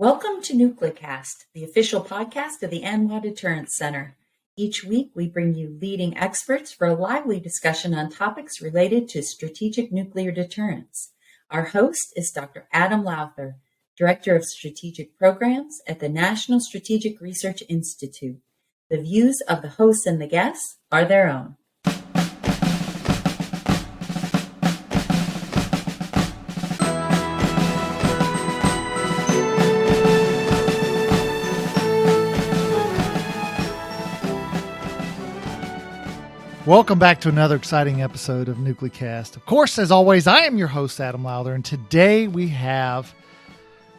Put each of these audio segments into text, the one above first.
Welcome to NucleCast, the official podcast of the ANWA Deterrence Center. Each week, we bring you leading experts for a lively discussion on topics related to strategic nuclear deterrence. Our host is Dr. Adam Lowther, Director of Strategic Programs at the National Strategic Research Institute. The views of the hosts and the guests are their own. Welcome back to another exciting episode of NucleCast. Of course, as always, I am your host, Adam Lowther, and today we have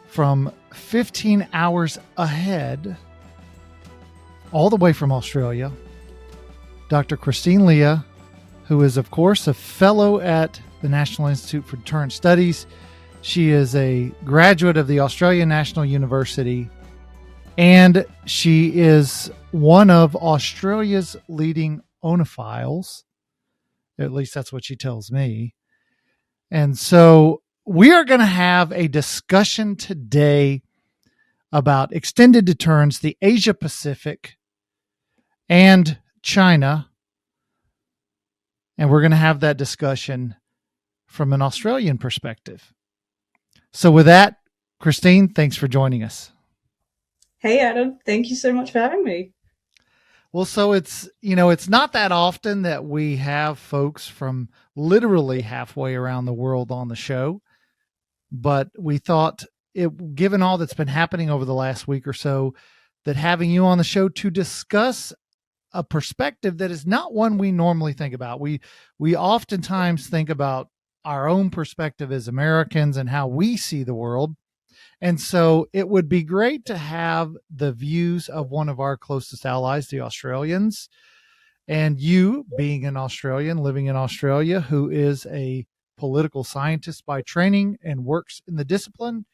from 15 hours ahead, all the way from Australia, Dr. Christine Leah, who is, of course, a fellow at the National Institute for Deterrence Studies. She is a graduate of the Australian National University, and she is one of Australia's leading onophiles. At least that's what she tells me. And so we are going to have a discussion today about extended deterrence, the Asia Pacific, and China. And we're going to have that discussion from an Australian perspective. So with that, Christine, thanks for joining us. Hey, Adam. Thank you so much for having me. Well, so it's not that often that we have folks from literally halfway around the world on the show, but we thought, given all that's been happening over the last week or so, that having you on the show to discuss a perspective that is not one we normally think about. We oftentimes think about our own perspective as Americans and how we see the world. And so it would be great to have the views of one of our closest allies, the Australians, and you being an Australian, living in Australia, who is a political scientist by training and works in the discipline.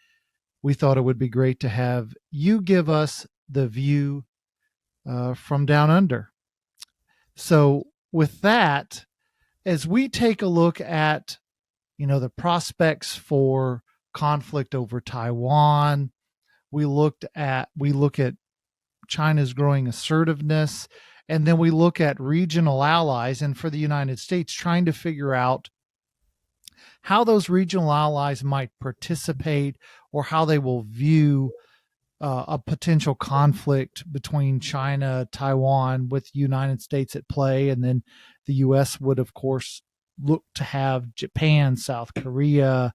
We thought it would be great to have you give us the view from down under. So with that, as we take a look at, the prospects for conflict over Taiwan, we look at China's growing assertiveness, and then we look at regional allies, and for the United States, trying to figure out how those regional allies might participate or how they will view a potential conflict between China, Taiwan, with the United States at play. And then the U.S. would, of course, look to have Japan, South Korea,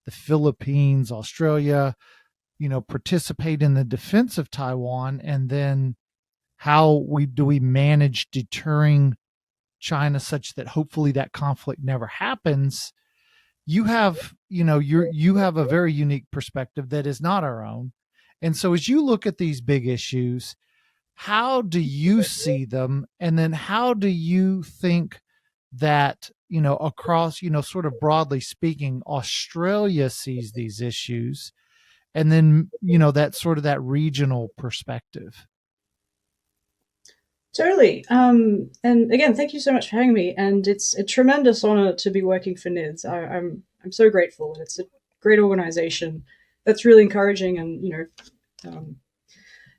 the Philippines, Australia, participate in the defense of Taiwan. And then how do we manage deterring China such that hopefully that conflict never happens? You have, you have a very unique perspective that is not our own. And so as you look at these big issues, how do you see them? And then how do you think that, across, sort of broadly speaking, Australia sees these issues? And then, that sort of that regional perspective. Totally. And again, thank you so much for having me. And it's a tremendous honor to be working for NIDS. I'm so grateful. And it's a great organization that's really encouraging. And,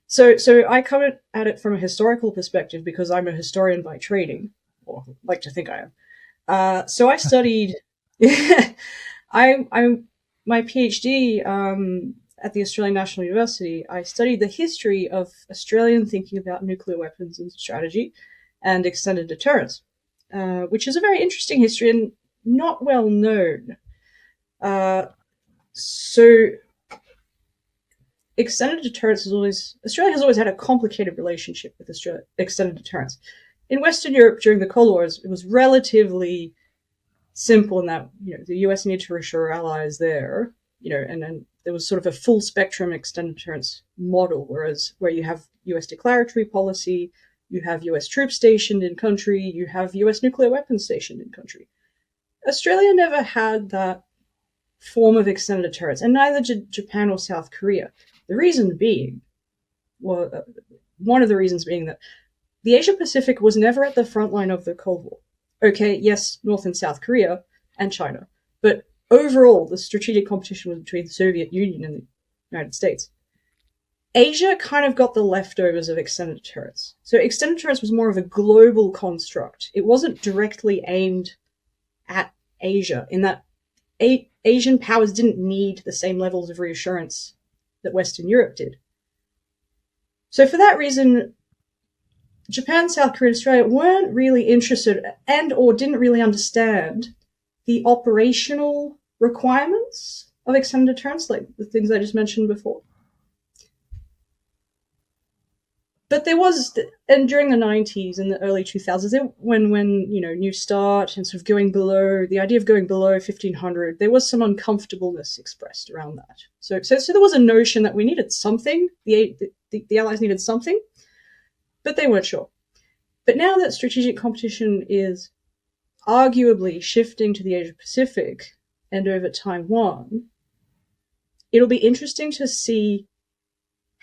so I come at it from a historical perspective because I'm a historian by training, or like to think I am. So I studied, I'm my PhD at the Australian National University. I studied the history of Australian thinking about nuclear weapons and strategy and extended deterrence, which is a very interesting history and not well known. So extended deterrence Australia has always had a complicated relationship with extended deterrence. In Western Europe during the Cold War, it was relatively simple in that, the US needed to reassure allies there, and then there was sort of a full spectrum extended deterrence model, where you have US declaratory policy, you have US troops stationed in country, you have US nuclear weapons stationed in country. Australia never had that form of extended deterrence, and neither did Japan or South Korea. The reason being, one of the reasons being that the Asia Pacific was never at the front line of the Cold War. Okay, yes, North and South Korea and China, but overall, the strategic competition was between the Soviet Union and the United States. Asia kind of got the leftovers of extended deterrence. So extended deterrence was more of a global construct. It wasn't directly aimed at Asia, in that Asian powers didn't need the same levels of reassurance that Western Europe did. So for that reason, Japan, South Korea, and Australia weren't really interested and or didn't really understand the operational requirements of extended deterrence, like the things I just mentioned before. But there was, and during the 90s and the early 2000s, when New Start and sort of going below, the idea of going below 1500, there was some uncomfortableness expressed around that. So there was a notion that we needed something, the Allies needed something, but they weren't sure. But now that strategic competition is arguably shifting to the Asia Pacific and over Taiwan, it'll be interesting to see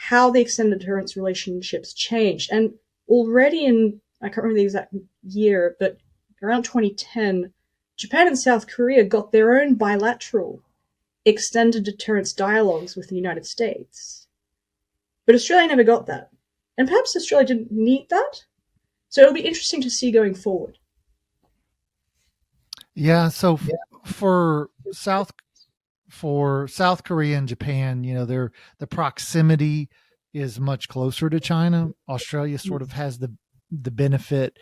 how the extended deterrence relationships changed. And already I can't remember the exact year, but around 2010, Japan and South Korea got their own bilateral extended deterrence dialogues with the United States. But Australia never got that. And perhaps Australia didn't need that. So it'll be interesting to see going forward. Yeah. So for South Korea and Japan, the proximity is much closer to China. Australia sort of has the benefit,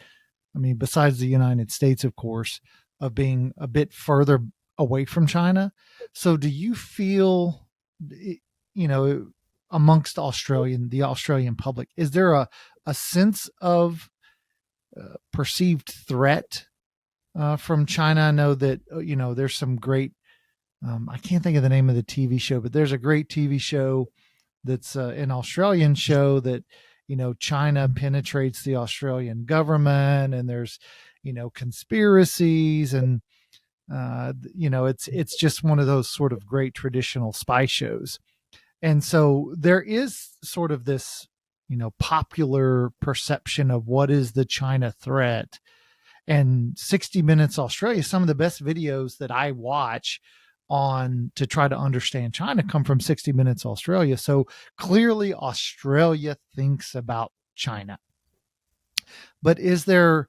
I mean, besides the United States, of course, of being a bit further away from China. So do you feel, amongst the Australian public, is there a sense of perceived threat from China? I know that, there's some great, I can't think of the name of the TV show, but there's a great TV show that's an Australian show that, China penetrates the Australian government, and there's, conspiracies, and, it's just one of those sort of great traditional spy shows. And so there is sort of this, popular perception of what is the China threat. And 60 Minutes Australia, some of the best videos that I watch on to try to understand China come from 60 Minutes Australia. So clearly Australia thinks about China. But is there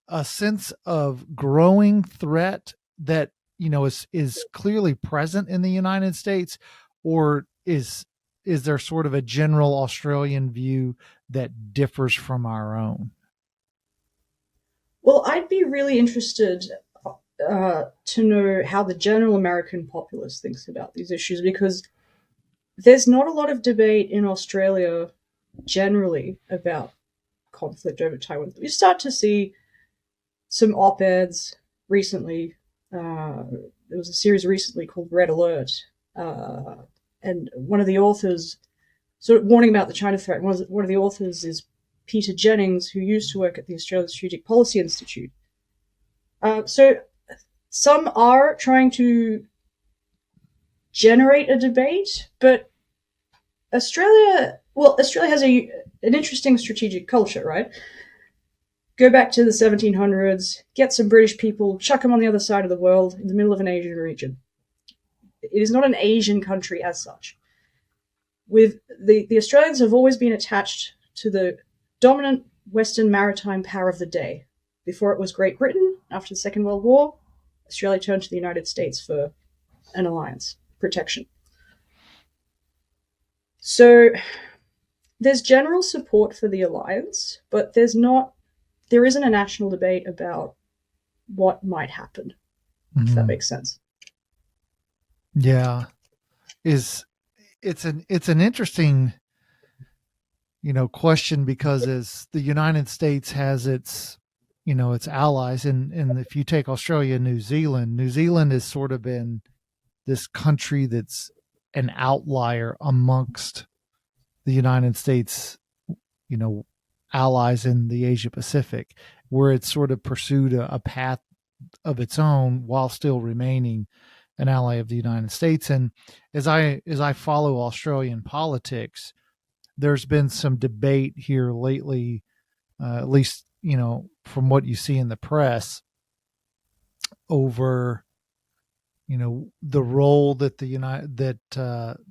a sense of growing threat that, is clearly present in the United States, or is there sort of a general Australian view that differs from our own? Well, I'd be really interested to know how the general American populace thinks about these issues, because there's not a lot of debate in Australia generally about conflict over Taiwan. You start to see some op-eds recently. There was a series recently called Red Alert, and one of the authors, sort of warning about the China threat, one of the authors is Peter Jennings, who used to work at the Australian Strategic Policy Institute. So some are trying to generate a debate, but Australia has an interesting strategic culture, right? Go back to the 1700s, get some British people, chuck them on the other side of the world in the middle of an Asian region. It is not an Asian country as such. With the Australians have always been attached to the dominant Western maritime power of the day. Before it was Great Britain, after the Second World War, Australia turned to the United States for an alliance, protection. So there's general support for the alliance, but there isn't a national debate about what might happen, if that makes sense. Yeah. It's an interesting, question, because as the United States has its allies, and if you take Australia and New Zealand has sort of been this country that's an outlier amongst the United States, allies in the Asia Pacific, where it's sort of pursued a path of its own while still remaining an ally of the United States. And as I follow Australian politics, there's been some debate here lately, at least, from what you see in the press, over, the role that the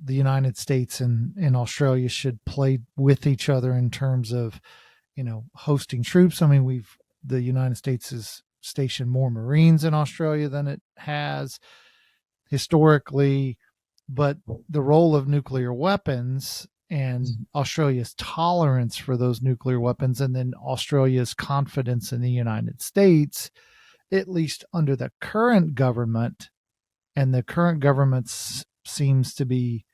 United States and Australia should play with each other in terms of, hosting troops. I mean, the United States has stationed more Marines in Australia than it has historically, but the role of nuclear weapons and Australia's tolerance for those nuclear weapons, and then Australia's confidence in the United States, at least under the current government, and the current government seems to be,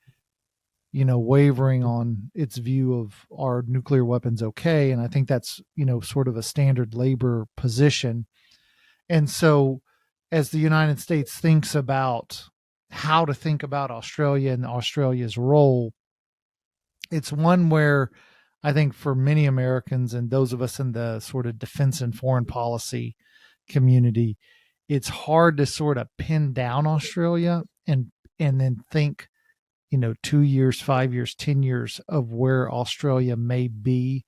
wavering on its view of are nuclear weapons okay. And I think that's, sort of a standard Labor position. And so as the United States thinks about how to think about Australia and Australia's role, it's one where I think for many Americans and those of us in the sort of defense and foreign policy community, it's hard to sort of pin down Australia and then think, 2 years, 5 years, 10 years of where Australia may be.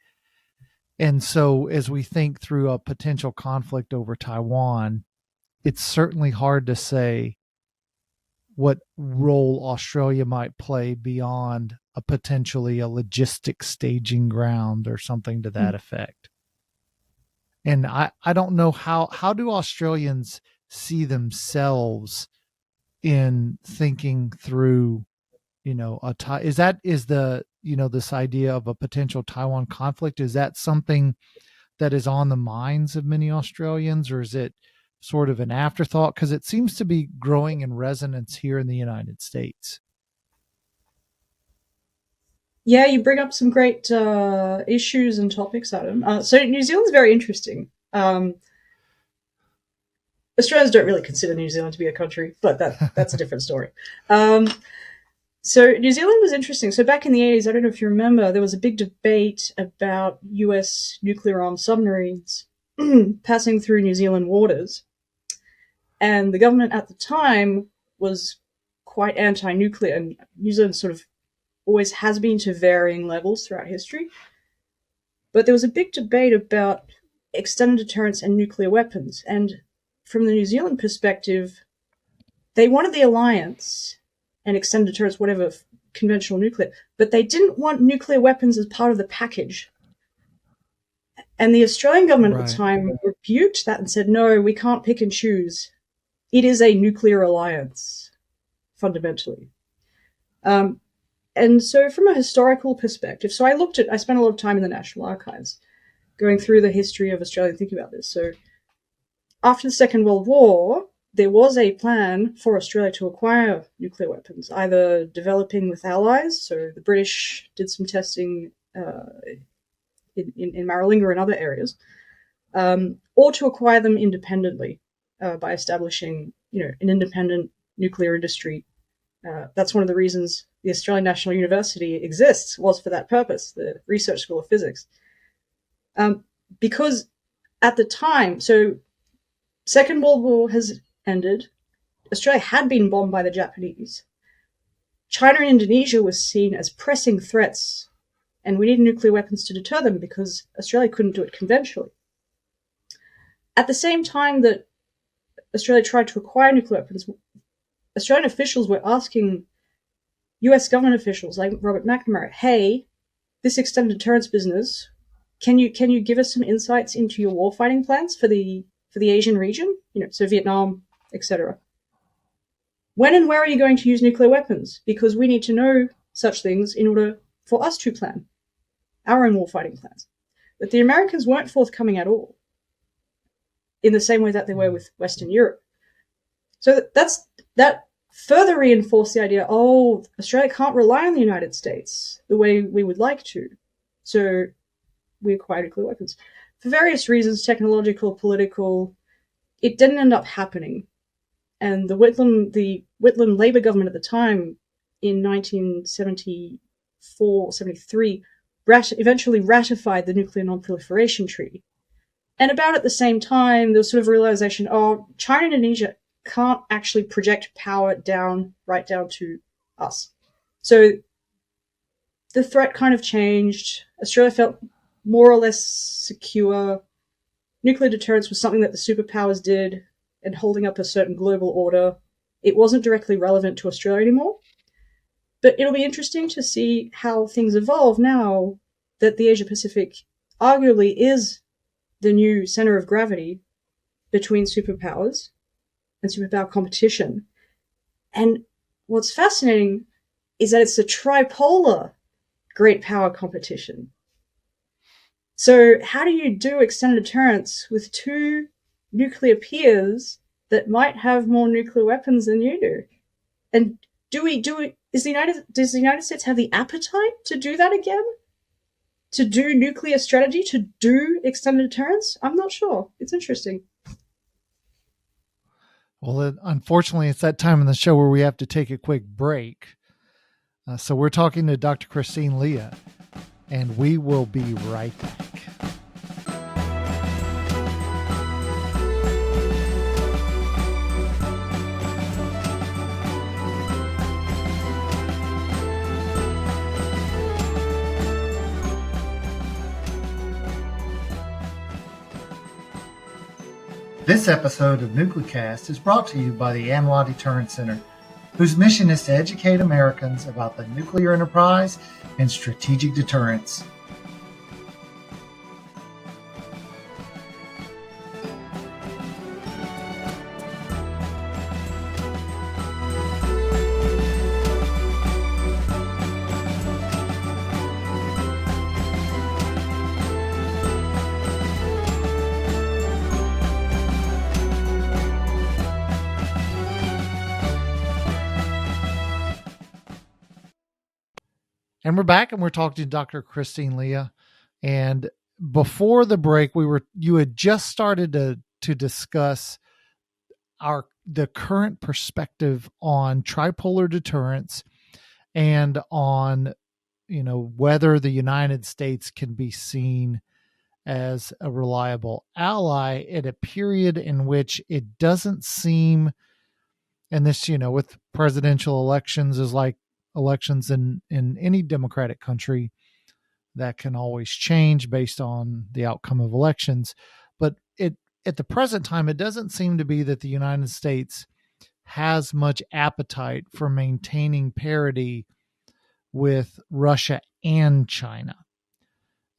And so as we think through a potential conflict over Taiwan, it's certainly hard to say what role Australia might play beyond a potentially a logistic staging ground or something to that effect. And I don't know how do Australians see themselves in thinking through, this idea of a potential Taiwan conflict, is that something that is on the minds of many Australians, or is it sort of an afterthought? Because it seems to be growing in resonance here in the United States. Yeah, you bring up some great issues and topics, Adam. So New Zealand's very interesting. Australians don't really consider New Zealand to be a country, but that's a different story. So New Zealand was interesting. So back in the 80s, I don't know if you remember, there was a big debate about US nuclear-armed submarines passing through New Zealand waters. And the government at the time was quite anti-nuclear, and New Zealand sort of always has been to varying levels throughout history. But there was a big debate about extended deterrence and nuclear weapons. And from the New Zealand perspective, they wanted the alliance and extended deterrence, whatever, conventional nuclear, but they didn't want nuclear weapons as part of the package. And the Australian government at the time rebuked that and said, no, we can't pick and choose. It is a nuclear alliance, fundamentally. And so from a historical perspective, so I spent a lot of time in the National Archives going through the history of Australia and thinking about this. So after the Second World War, there was a plan for Australia to acquire nuclear weapons, either developing with allies, so the British did some testing in Maralinga and other areas, or to acquire them independently by establishing, an independent nuclear industry. That's one of the reasons the Australian National University exists, was for that purpose, the Research School of Physics. Because at the time, so Second World War has ended, Australia had been bombed by the Japanese. China and Indonesia was seen as pressing threats, and we needed nuclear weapons to deter them because Australia couldn't do it conventionally. At the same time that Australia tried to acquire nuclear weapons, Australian officials were asking US government officials like Robert McNamara, hey, this extended deterrence business, can you give us some insights into your warfighting plans for the Asian region, so Vietnam, etc. When and where are you going to use nuclear weapons? Because we need to know such things in order for us to plan our own warfighting plans. But the Americans weren't forthcoming at all, in the same way that they were with Western Europe. So that further reinforced the idea, Australia can't rely on the United States the way we would like to. So we acquired nuclear weapons. For various reasons, technological, political, it didn't end up happening. And the Whitlam Labor government at the time, in 1974-73, eventually ratified the Nuclear Non-Proliferation Treaty. And about at the same time, there was sort of a realization, China and Indonesia can't actually project power right down to us. So the threat kind of changed. Australia felt more or less secure. Nuclear deterrence was something that the superpowers did, and holding up a certain global order. it wasn't directly relevant to Australia anymore. But it'll be interesting to see how things evolve now that the Asia-Pacific arguably is the new center of gravity between superpowers and superpower competition. And what's fascinating is that it's a tripolar great power competition. So how do you do extended deterrence with two nuclear peers that might have more nuclear weapons than you do? And does the United States have the appetite to do that again? To do nuclear strategy, to do extended deterrence? I'm not sure. It's interesting. Well, unfortunately, it's that time in the show where we have to take a quick break. So we're talking to Dr. Christine Leah, and we will be right back. This episode of Nuclecast is brought to you by the ANWA Deterrence Center, whose mission is to educate Americans about the nuclear enterprise and strategic deterrence. And we're back, and we're talking to Dr. Christine Leah. And before the break, you had just started to discuss the current perspective on tripolar deterrence and on, whether the United States can be seen as a reliable ally at a period in which it doesn't seem, and this, with presidential elections is like elections in any democratic country, that can always change based on the outcome of elections. But at the present time, it doesn't seem to be that the United States has much appetite for maintaining parity with Russia and China.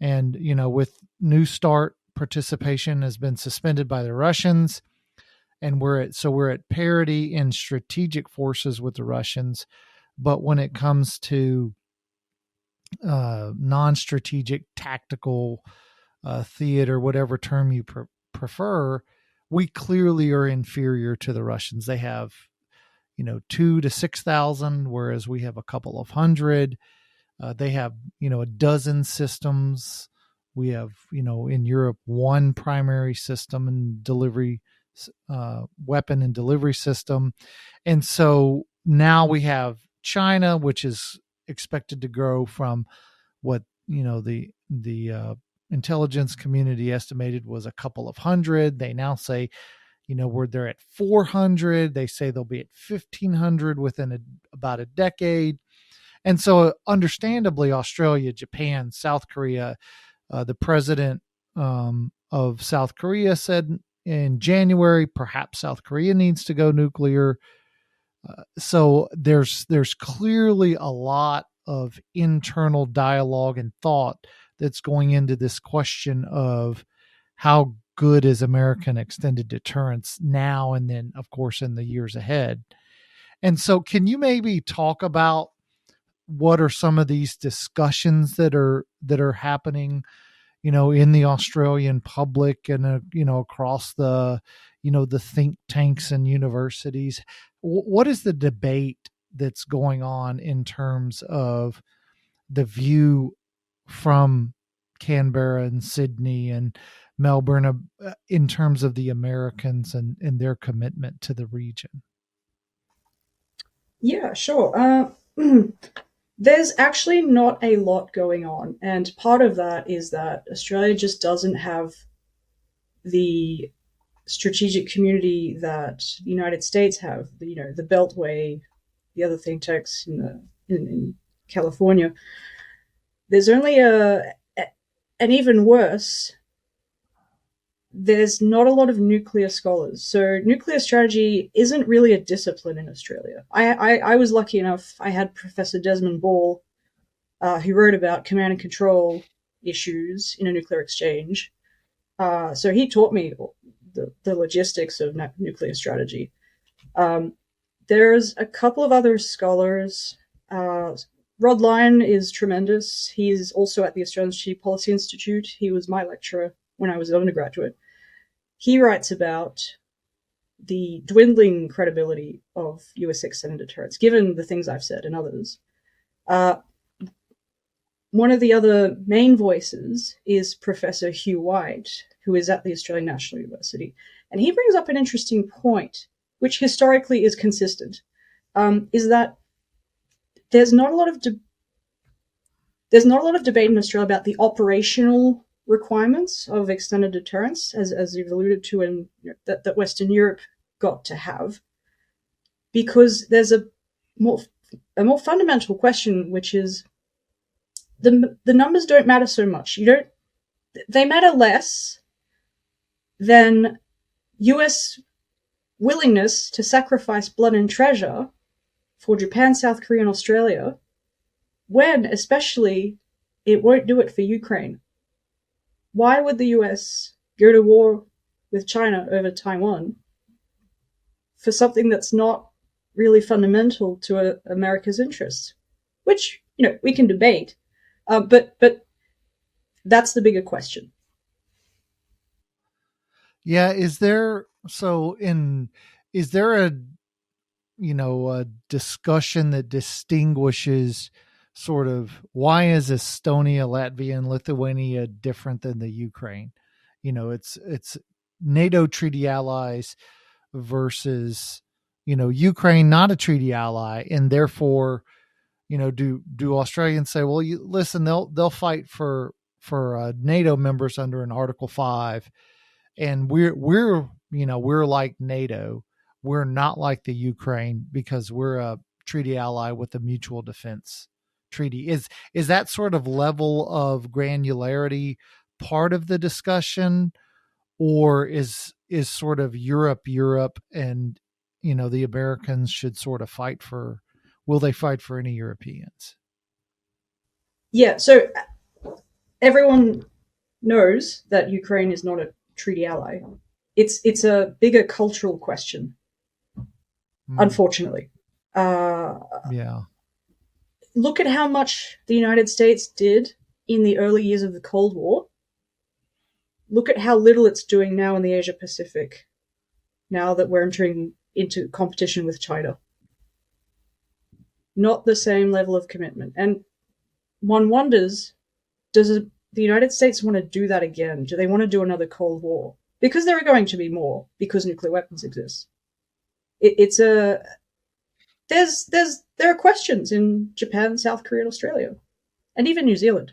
And, with New START participation has been suspended by the Russians, and we're at parity in strategic forces with the Russians. But when it comes to non-strategic tactical theater, whatever term you prefer, we clearly are inferior to the Russians. They have, 2,000 to 6,000, whereas we have a couple of hundred. They have, a dozen systems. We have, in Europe, one primary system and delivery weapon and delivery system. And so now we have China, which is expected to grow from what the intelligence community estimated was a couple of hundred. They now say, they're at 400. They say they'll be at 1,500 within about a decade. And so, understandably, Australia, Japan, South Korea, the president of South Korea said in January, perhaps South Korea needs to go nuclear. So there's clearly a lot of internal dialogue and thought that's going into this question of how good is American extended deterrence now and then, of course, in the years ahead. And so can you maybe talk about what are some of these discussions that are happening, in the Australian public and, across the, the think tanks and universities? What is the debate that's going on in terms of the view from Canberra and Sydney and Melbourne in terms of the Americans and their commitment to the region? Yeah, sure. There's actually not a lot going on. And part of that is that Australia just doesn't have the strategic community that the United States have, the Beltway, the other think tanks in California. There's only an even worse there's not a lot of nuclear scholars. So nuclear strategy isn't really a discipline in Australia. I was lucky enough, I had Professor Desmond Ball, who wrote about command and control issues in a nuclear exchange. So he taught me the logistics of nuclear strategy. There's a couple of other scholars. Rod Lyon is tremendous. He's also at the Australian Strategic Policy Institute. He was my lecturer when I was an undergraduate. He writes about the dwindling credibility of US extended deterrence, given the things I've said and others. One of the other main voices is Professor Hugh White, who is at the Australian National University. And he brings up an interesting point, which historically is consistent, is that there's not a lot of debate in Australia about the operational requirements of extended deterrence, as you've alluded to, and that Western Europe got to have, because there's a more fundamental question, which is the numbers don't matter so much. They matter less than US willingness to sacrifice blood and treasure for Japan, South Korea, and Australia, when especially it won't do it for Ukraine. Why would the US go to war with China over Taiwan for something that's not really fundamental to America's interests? Which, we can debate, but that's the bigger question. Yeah, is there a a discussion that distinguishes sort of why is Estonia, Latvia, and Lithuania different than the Ukraine? It's NATO treaty allies versus Ukraine not a treaty ally, and therefore do Australians say, well, listen, they'll fight for NATO members under an Article 5, and we're like NATO. We're not like the Ukraine because we're a treaty ally with a mutual defense treaty. Is that sort of level of granularity part of the discussion, or is sort of Europe and the Americans should sort of will they fight for any Europeans? Yeah, so everyone knows that Ukraine is not a treaty ally. It's a bigger cultural question, unfortunately. Yeah. Look at how much the United States did in the early years of the Cold War. Look at how little it's doing now in the Asia Pacific, now that we're entering into competition with China. Not the same level of commitment. And one wonders, does the United States want to do that again? Do they want to do another Cold War? Because there are going to be more, because nuclear weapons exist. There are questions in Japan, South Korea, and Australia, and even New Zealand.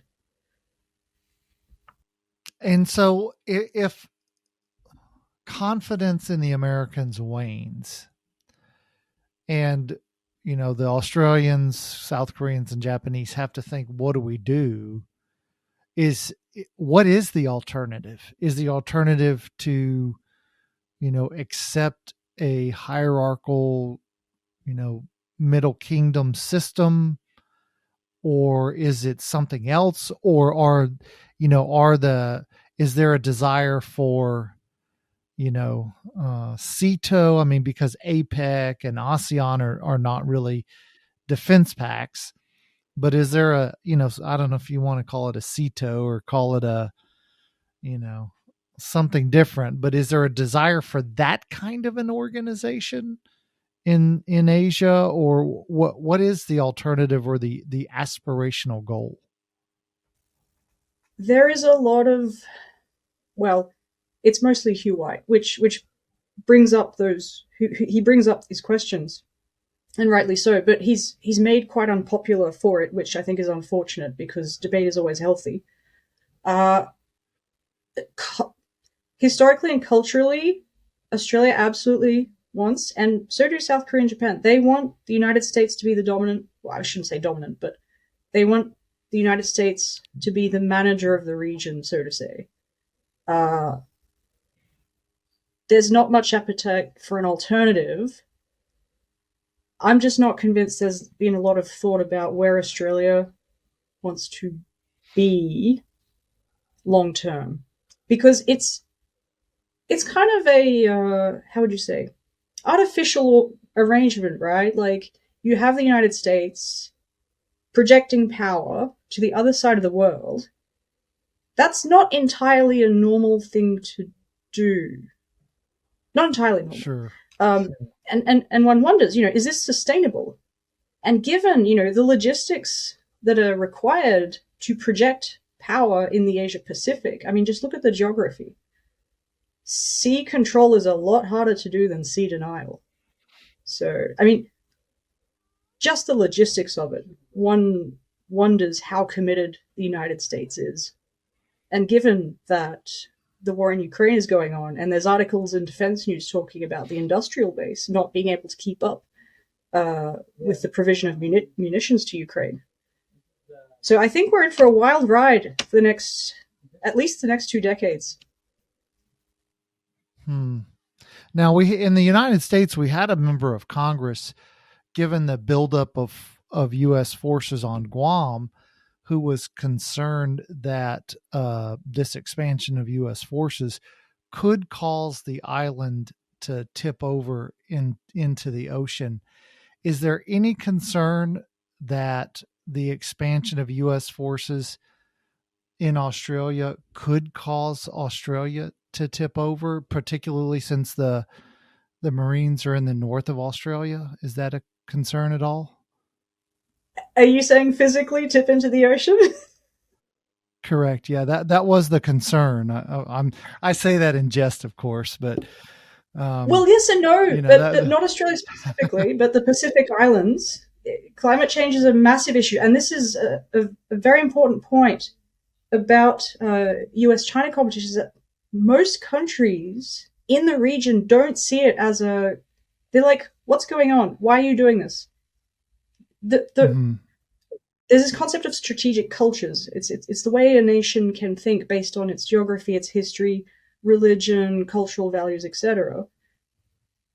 And so if confidence in the Americans wanes and, the Australians, South Koreans, and Japanese have to think, what do we do? What is the alternative? Is the alternative to, accept a hierarchical, Middle Kingdom system, or is it something else? Or is there a desire for, CETO? I mean, because APEC and ASEAN are not really defense pacts, but is there I don't know if you want to call it a CETO or call it a, something different, but is there a desire for that kind of an organization in Asia, or what is the alternative or the aspirational goal? There is a lot of, it's mostly Hugh White, which brings up he brings up these questions, and rightly so, but he's made quite unpopular for it, which I think is unfortunate because debate is always healthy. Historically and culturally, Australia absolutely wants, and so do South Korea and Japan, they want the United States to be the dominant, I shouldn't say dominant, but they want the United States to be the manager of the region, so to say. there's not much appetite for an alternative. I'm just not convinced there's been a lot of thought about where Australia wants to be long term, because it's kind of a how would you say, artificial arrangement, right? Like, you have the United States projecting power to the other side of the world. That's not entirely a normal thing to do. Not entirely normal. Sure. And one wonders, is this sustainable? And given, the logistics that are required to project power in the Asia Pacific, I mean, just look at the geography. Sea control is a lot harder to do than sea denial. So, I mean, just the logistics of it, one wonders how committed the United States is. And given that the war in Ukraine is going on, and there's articles in defense news talking about the industrial base not being able to keep up with the provision of munitions to Ukraine. So I think we're in for a wild ride for at least the next 2 decades. Now, in the United States, we had a member of Congress, given the buildup of U.S. forces on Guam, who was concerned that this expansion of U.S. forces could cause the island to tip over into the ocean. Is there any concern that the expansion of U.S. forces in Australia could cause Australia to tip over, particularly since the Marines are in the north of Australia? Is that a concern at all? Are you saying physically tip into the ocean? Correct. Yeah, that was the concern. I say that in jest, of course, but well, yes and no, but not Australia specifically, but the Pacific Islands. Climate change is a massive issue, and this is a very important point about U.S.-China competition, is that most countries in the region don't see it as they're like, what's going on? Why are you doing this? There's this concept of strategic cultures. It's the way a nation can think based on its geography, its history, religion, cultural values, etc.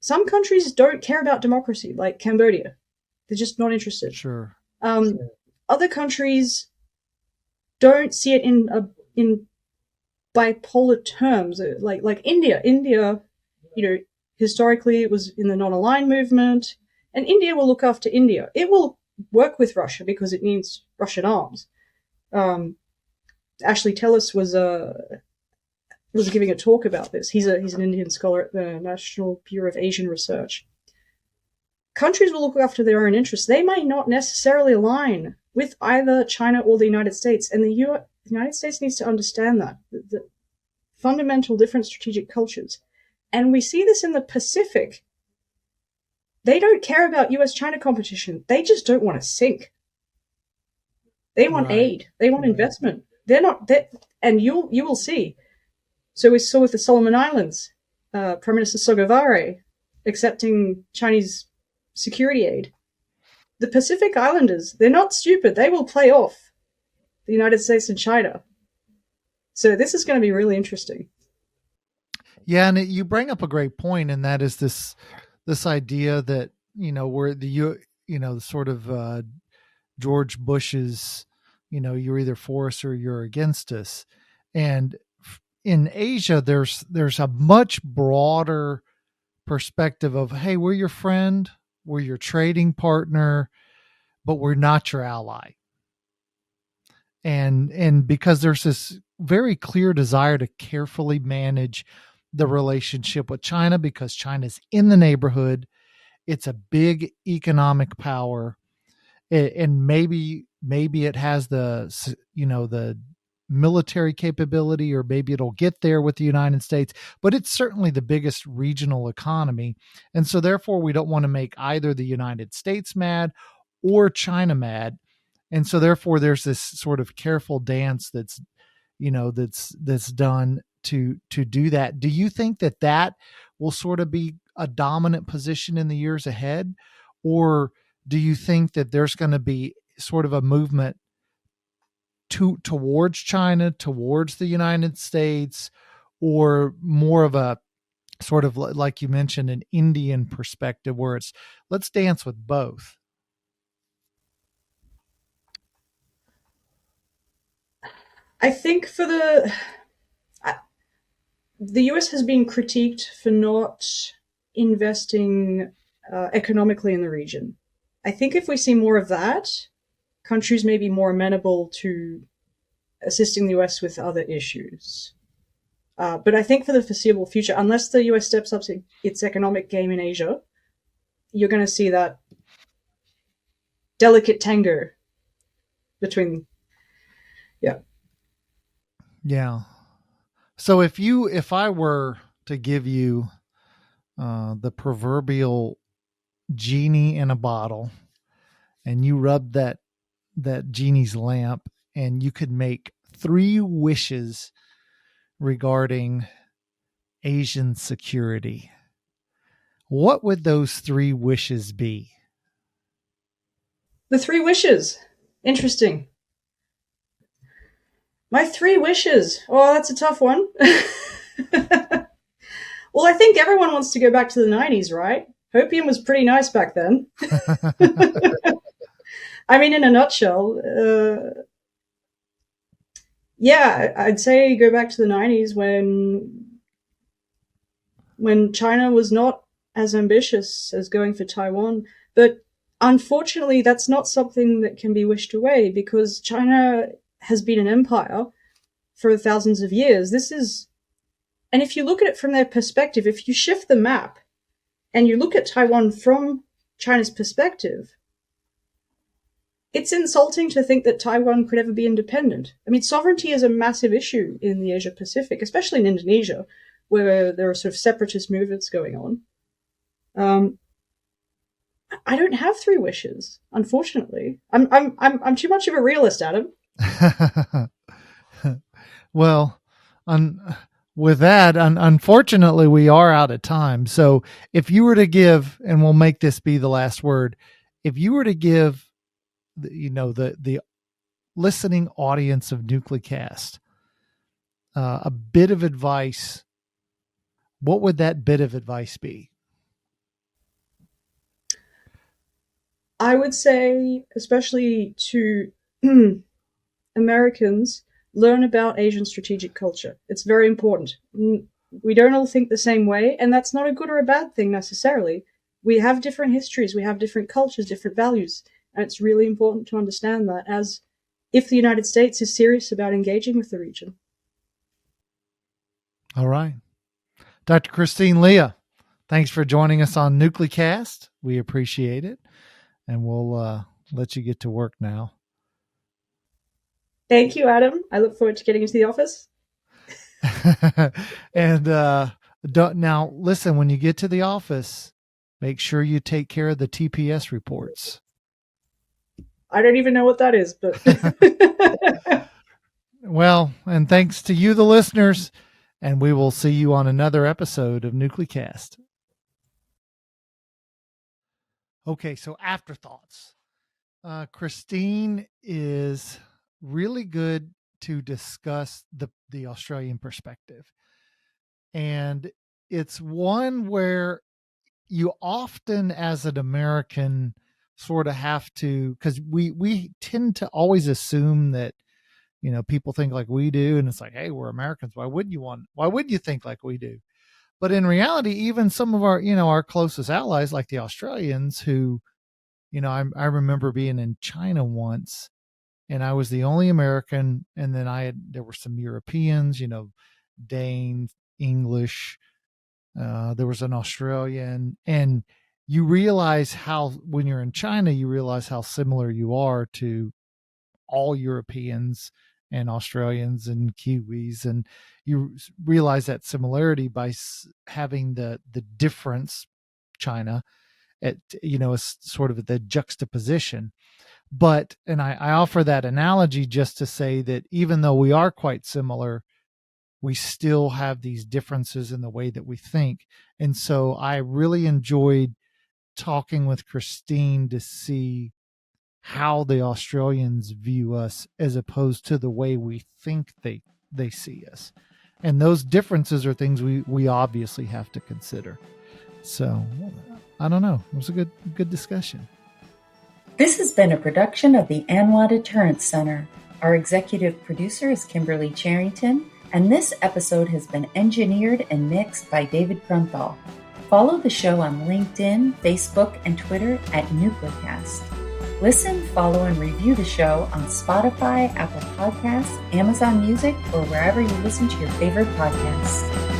Some countries don't care about democracy, like Cambodia. They're just not interested. Sure. Other countries don't see it in bipolar terms, like India. India, historically it was in the non-aligned movement, and India will look after India. It will work with Russia because it needs Russian arms. Ashley Tellis was giving a talk about this. He's an Indian scholar at the National Bureau of Asian Research. Countries will look after their own interests. They might not necessarily align with either China or the United States, and the United States needs to understand that the fundamental different strategic cultures. And we see this in the Pacific. They don't care about US-China competition. They just don't want to sink. They want aid. They want investment. And you will see. So we saw with the Solomon Islands, Prime Minister Sogavare accepting Chinese security aid. The Pacific Islanders, they're not stupid. They will play off the United States and China. So this is going to be really interesting. Yeah, and you bring up a great point, and that is this idea that, where sort of George Bush's, you're either for us or you're against us. And in Asia, there's a much broader perspective of, hey, we're your friend, we're your trading partner, but we're not your ally. And because there's this very clear desire to carefully manage the relationship with China, because China's in the neighborhood, it's a big economic power, and maybe it has the military capability, or maybe it'll get there with the United States, but it's certainly the biggest regional economy. And so therefore we don't want to make either the United States mad or China mad. And so therefore there's this sort of careful dance that's done to do that. Do you think that will sort of be a dominant position in the years ahead? Or do you think that there's going to be sort of a movement towards China, towards the United States, or more of a sort of like you mentioned, an Indian perspective where it's let's dance with both? I think the US has been critiqued for not investing economically in the region. I think if we see more of that, countries may be more amenable to assisting the US with other issues. But I think for the foreseeable future, unless the US steps up its economic game in Asia, you're going to see that delicate tango between, yeah. Yeah. So if I were to give you the proverbial genie in a bottle, and you rub that genie's lamp, and you could make 3 wishes regarding Asian security, what would those 3 wishes be? The 3 wishes. Interesting. My 3 wishes. Oh, that's a tough one. Well, I think everyone wants to go back to the 90s, right? Opium was pretty nice back then. I mean, in a nutshell, yeah, I'd say go back to the 90s when China was not as ambitious as going for Taiwan. But unfortunately, that's not something that can be wished away because China has been an empire for thousands of years. And if you look at it from their perspective, if you shift the map and you look at Taiwan from China's perspective, it's insulting to think that Taiwan could ever be independent. I mean, sovereignty is a massive issue in the Asia Pacific, especially in Indonesia, where there are sort of separatist movements going on. I don't have 3 wishes, unfortunately. I'm too much of a realist, Adam. Well, with that, unfortunately, we are out of time. So if you were to give, and we'll make this be the last word, if you were to give, the listening audience of Nuclecast a bit of advice, what would that bit of advice be? I would say, especially to Americans, learn about Asian strategic culture. It's very important. We don't all think the same way, and that's not a good or a bad thing necessarily. We have different histories, we have different cultures, different values, and it's really important to understand that as if the United States is serious about engaging with the region. All right. Dr. Christine Leah, thanks for joining us on Nuclecast. We appreciate it, and we'll let you get to work now. Thank you, Adam. I look forward to getting into the office. And now, listen, when you get to the office, make sure you take care of the TPS reports. I don't even know what that is, but well, and thanks to you, the listeners, and we will see you on another episode of Nuclecast. Okay, so afterthoughts. Christine is really good to discuss the Australian perspective. And it's one where you often, as an American, sort of have to, because we tend to always assume that, people think like we do. And it's like, hey, we're Americans. Why wouldn't you think like we do? But in reality, even some of our, our closest allies, like the Australians who, I remember being in China once, and I was the only American. And then there were some Europeans, Dane, English, there was an Australian, and you realize when you're in China, you realize how similar you are to all Europeans and Australians and Kiwis. And you realize that similarity by having the difference, China, at, as sort of the juxtaposition. But, and I offer that analogy just to say that even though we are quite similar, we still have these differences in the way that we think. And so I really enjoyed talking with Christine to see how the Australians view us as opposed to the way we think they see us. And those differences are things we obviously have to consider. So I don't know. It was a good discussion. This has been a production of the ANWA Deterrence Center. Our executive producer is Kimberly Charrington, and this episode has been engineered and mixed by David Krumthal. Follow the show on LinkedIn, Facebook, and Twitter at Nuclearcast. Listen, follow, and review the show on Spotify, Apple Podcasts, Amazon Music, or wherever you listen to your favorite podcasts.